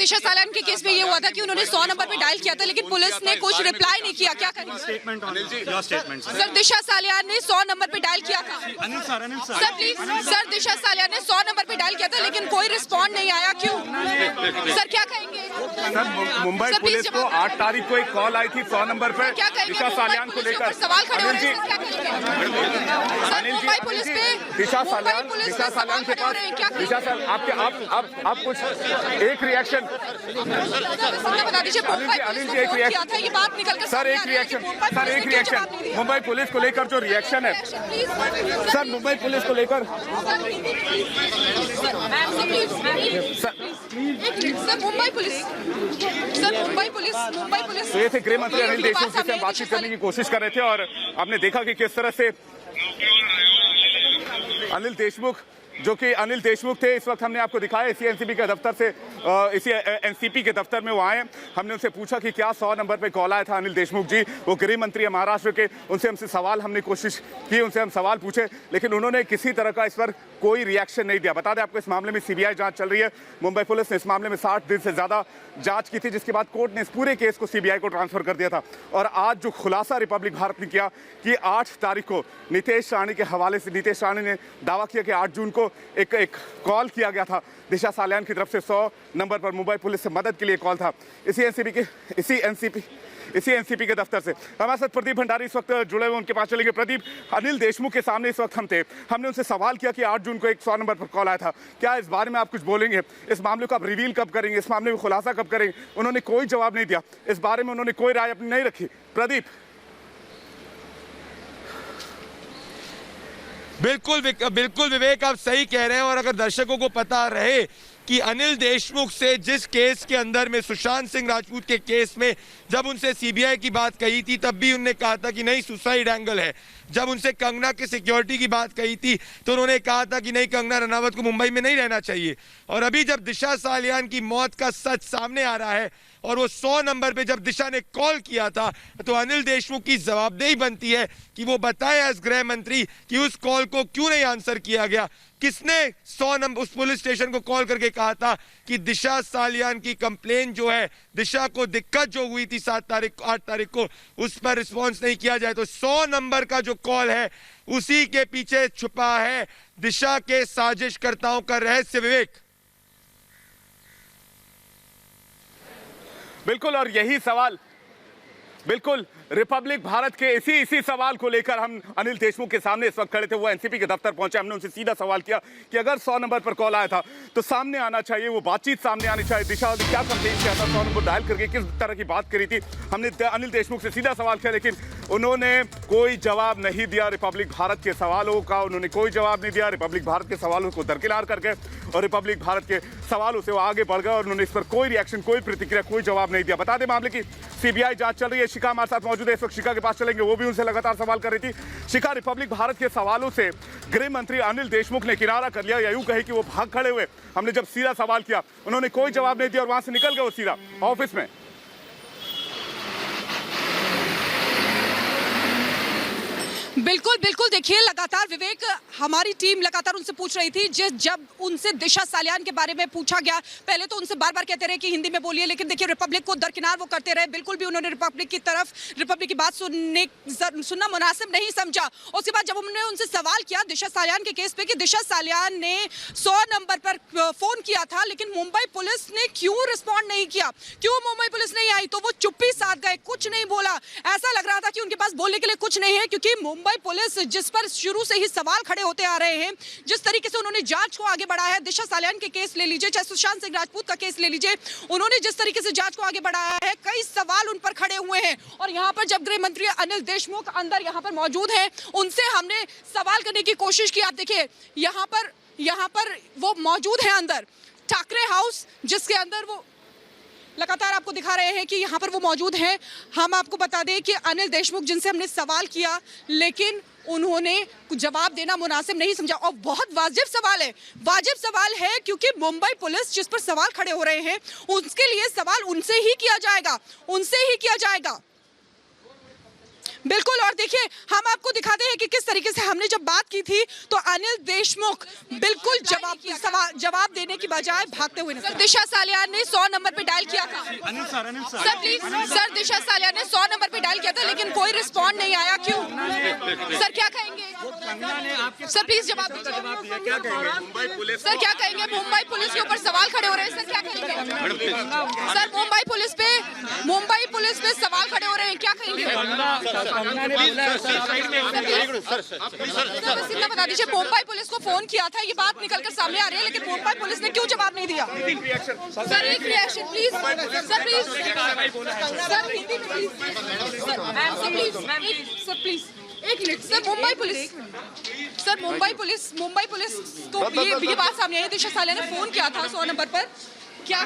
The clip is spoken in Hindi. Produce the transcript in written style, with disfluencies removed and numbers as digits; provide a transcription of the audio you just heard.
दिशा सालियान के केस में ये हुआ था कि उन्होंने 100 नंबर पे डायल किया था, लेकिन पुलिस ने कुछ रिप्लाई नहीं किया। क्या करेंगे सर? दिशा सालियान ने 100 नंबर पे डायल किया था। सर प्लीज सर, दिशा सालियान ने 100 नंबर पे डायल किया था, लेकिन कोई रिस्पॉन्ड नहीं आया, क्यों? सर क्या कहेंगे? सर मुंबई पुलिस को 8 तारीख को एक कॉल आई थी 100 नंबर पर दिशा सालियान को लेकर। सवाल खड़े हो रहे हैं, क्या कहेंगे? मुंबई पुलिस पे दिशा सालियान के पास दिशा सर आप कुछ एक रिएक्शन बता दीजिए। अनिल जी एक रिएक्शन था, ये बात निकल कर सर एक रिएक्शन मुंबई पुलिस को लेकर जो रिएक्शन है सर, मुंबई पुलिस को लेकर मुंबई पुलिस तो ये थे गृह मंत्री अनिल देशमुख जिससे हम बातचीत करने की कोशिश कर रहे थे, और आपने देखा कि किस तरह से अनिल देशमुख थे। इस वक्त हमने आपको दिखाया इसी एनसीपी के दफ्तर से, इसी एनसीपी के दफ्तर में वो आए। हमने उनसे पूछा कि क्या 100 नंबर पे कॉल आया था अनिल देशमुख जी, वो गृह मंत्री है महाराष्ट्र के। उनसे हमसे सवाल हमने कोशिश की, उनसे हम सवाल पूछे, लेकिन उन्होंने किसी तरह का इस पर कोई रिएक्शन नहीं दिया। बता दें आपको, इस मामले में सीबीआई जांच चल रही है। मुंबई पुलिस ने इस मामले में 60 दिन से ज्यादा जांच की थी, जिसके बाद कोर्ट ने इस पूरे केस को सीबीआई को ट्रांसफर कर दिया था। और आज जो खुलासा रिपब्लिक भारत ने किया कि 8 तारीख को नीतीश राणे के हवाले से नीतीश राणे ने दावा किया कि 8 जून को एक कॉल किया गया था दिशा सालियान की तरफ से 100 नंबर पर मुंबई पुलिस से मदद के लिए कॉल था, इसी एनसीपी के दफ्तर से। हमारे साथ प्रदीप भंडारी इस वक्त जुड़े हुए, उनके पास चलेंगे। प्रदीप, अनिल देशमुख के सामने इस वक्त हम थे, हमने उनसे सवाल किया कि 8 जून को एक 100 नंबर पर कॉल आया था, क्या इस बारे में आप कुछ बोलेंगे? इस मामले को आप रिवील कब करेंगे? इस मामले में खुलासा कब करेंगे? उन्होंने कोई जवाब नहीं दिया, इस बारे में उन्होंने कोई राय अपनी नहीं रखी। प्रदीप। बिल्कुल विवेक, आप सही कह रहे हैं। और अगर दर्शकों को पता रहे कि अनिल देशमुख से जिस केस के अंदर में, सुशांत सिंह राजपूत के केस में, जब उनसे सीबीआई की बात कही थी तब भी उन्होंने कहा था कि नहीं, सुसाइड एंगल है। जब उनसे कंगना के सिक्योरिटी की बात कही थी तो उन्होंने कहा था कि नहीं, कंगना रनावत को मुंबई में नहीं रहना चाहिए। और अभी जब दिशा सालियान की मौत का सच सामने आ रहा है और वो 100 नंबर पे जब दिशा ने कॉल किया था, तो अनिल देशमुख की जवाबदेही बनती है कि वो बताए एज गृह मंत्री कि उस कॉल को क्यों नहीं आंसर किया गया। किसने 100 नंबर उस पुलिस स्टेशन को कॉल करके कहा था कि दिशा सालियान की कंप्लेन जो है, दिशा को दिक्कत जो हुई थी 8 तारीख को, उस पर रिस्पांस नहीं किया जाए। तो 100 नंबर का जो कॉल है उसी के पीछे छुपा है दिशा के साजिशकर्ताओं का रहस्य। विवेक। बिल्कुल, और यही सवाल बिल्कुल रिपब्लिक भारत के इसी सवाल को लेकर हम अनिल देशमुख के सामने इस वक्त खड़े थे। वो एनसीपी के दफ्तर पहुंचे, हमने उनसे सीधा सवाल किया कि अगर 100 नंबर पर कॉल आया था तो सामने आना चाहिए, वो बातचीत सामने आनी चाहिए। दिशा ने क्या कंप्लेन किया था, 100 नंबर डायल करके किस तरह की बात करी थी। हमने अनिल देशमुख से सीधा सवाल किया, लेकिन उन्होंने कोई जवाब नहीं दिया। रिपब्लिक भारत के सवालों का उन्होंने कोई जवाब नहीं दिया। रिपब्लिक भारत के सवालों को दरकिनार करके और रिपब्लिक भारत के सवालों से वो आगे बढ़ गए और उन्होंने इस पर कोई रिएक्शन, कोई प्रतिक्रिया, कोई जवाब नहीं दिया। बता दें, मामले की सीबीआई जांच चल रही है। शिखा हमारे साथ मौजूद है, इस वक्त शिखा के पास चलेंगे, वो भी उनसे लगातार सवाल कर रही थी। शिखा, रिपब्लिक भारत के सवालों से गृह मंत्री अनिल देशमुख ने किनारा कर लिया, या यूं कहे कि वो भाग खड़े हुए। हमने जब सीधा सवाल किया उन्होंने कोई जवाब नहीं दिया और वहां से निकल गए वो सीधा ऑफिस में। बिल्कुल देखिए, लगातार विवेक, हमारी टीम लगातार उनसे पूछ रही थी। जब उनसे दिशा सालियान के बारे में पूछा गया, पहले तो उनसे बार कहते रहे कि हिंदी में बोलिए, लेकिन देखिए रिपब्लिक को दरकिनार वो करते रहे। बिल्कुल भी उन्होंने रिपब्लिक की बात सुनना मुनासिब नहीं समझा। उसके बाद जब हमने उनसे सवाल किया दिशा सालियान के केस पे कि दिशा सालियान ने 100 नंबर पर फोन किया था, लेकिन मुंबई पुलिस ने क्यों रिस्पॉन्ड नहीं किया, क्यों मुंबई पुलिस नहीं आई, तो वो चुप्पी साध गए, कुछ नहीं बोला। ऐसा लग रहा था कि उनके पास बोलने के लिए कुछ नहीं है, क्योंकि मुंबई पुलिस जिस पर शुरू से ही सवाल खड़े होते आ रहे हैं, जिस तरीके से उन्होंने जांच को आगे बढ़ाया है, दिशा सालियान के केस ले लीजिए, चाहे सुशांत सिंह राजपूत का केस ले लीजिए, उन्होंने जिस तरीके से जांच को आगे बढ़ाया है, कई सवाल उन पर खड़े हुए हैं। और यहाँ पर जब गृह मंत्री अनिल देशमुख अंदर यहाँ पर मौजूद हैं, उनसे हमने सवाल करने की कोशिश की। आप देखिए यहाँ पर वो मौजूद है अंदर, ठाकरे हाउस, जिसके अंदर वो लगातार आपको दिखा रहे हैं कि यहाँ पर वो मौजूद हैं। हम आपको बता दें कि अनिल देशमुख, जिनसे हमने सवाल किया, लेकिन उन्होंने जवाब देना मुनासिब नहीं समझा। और बहुत वाजिब सवाल है, क्योंकि मुंबई पुलिस जिस पर सवाल खड़े हो रहे हैं, उसके लिए सवाल उनसे ही किया जाएगा। बिल्कुल। और देखिए हम आपको दिखाते हैं कि किस तरीके से हमने जब बात की थी तो अनिल देशमुख बिल्कुल जवाब देने की बजाय भागते हुए नजर। दिशा सालियान ने 100 नंबर पे डायल किया था। सर प्लीज सर, दिशा सालियान ने 100 नंबर पे डायल किया था लेकिन कोई रिस्पॉन्ड नहीं आया, क्यों? सर क्या कहेंगे? सर प्लीज जवाब दीजिए। सर क्या कहेंगे? मुंबई पुलिस के ऊपर सवाल खड़े हो रहे हैं, सर क्या कहेंगे? सर मुंबई पुलिस पे सवाल खड़े हो रहे हैं, क्या कहेंगे? सर बस इतना बता दीजिए, मुंबई पुलिस को फोन किया था, ये बात निकलकर सामने आ रही है, लेकिन मुंबई पुलिस ने क्यों जवाब नहीं दिया? सर एक reaction please. Sir please sir Hindi में प्लीज। सर प्लीज एक मिनट। सर मुंबई पुलिस को ये बात सामने आई है, दिशा सालियान ने फोन किया था 100 नंबर पर, क्या?